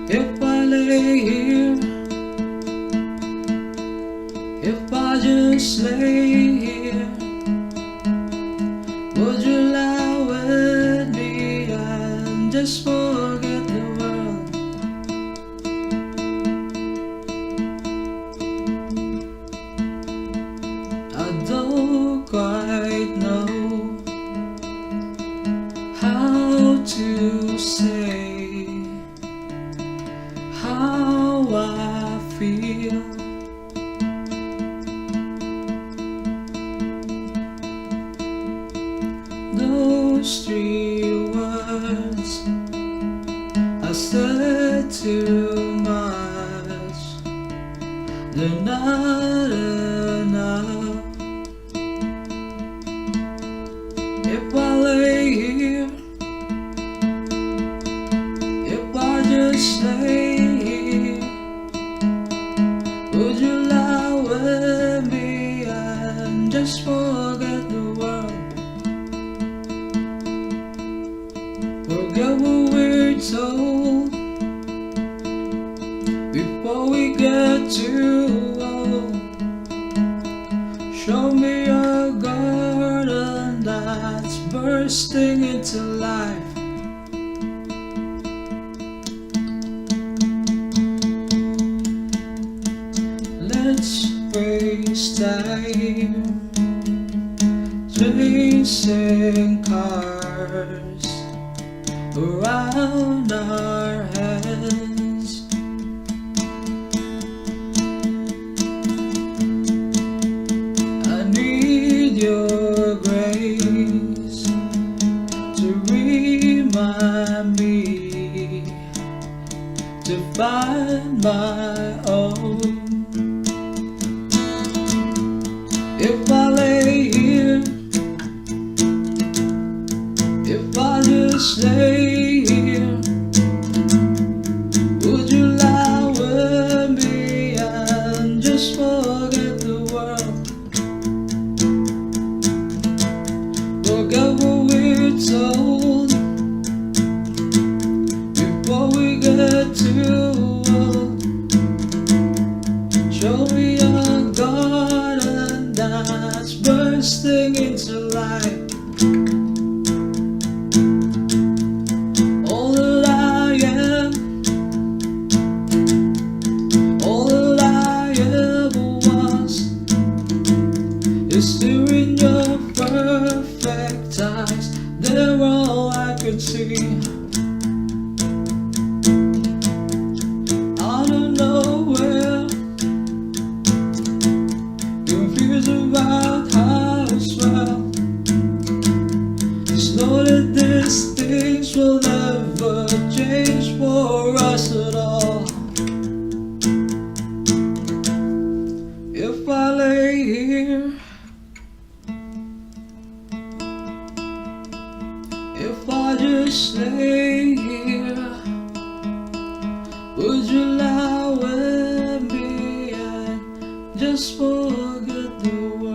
If I lay here, if I just lay here, would you lie with me and just forget the world? I don't quite know how to say how I feel. Those three words I said too much, they're not enough. If I lay here, if I just lay here, would you lie with me and just forget the world? Forget what we're told before we get too old. Show me a garden that's bursting into life. Let's waste time chasing cars around our heads. I need your grace to remind me to find my own. If I lay here, if I just lay here, would you lie with me and just forget the world? Forget what we're told before we get too old. Show me a garden that's bursting into life. All that I am, all that I ever was, is staring your perfect eyes. They're all I could see. Out of nowhere, confused about how it's well. Just know that these things will never change for us at all. If I lay here, if I just lay here, would you lie with me and just forget the world?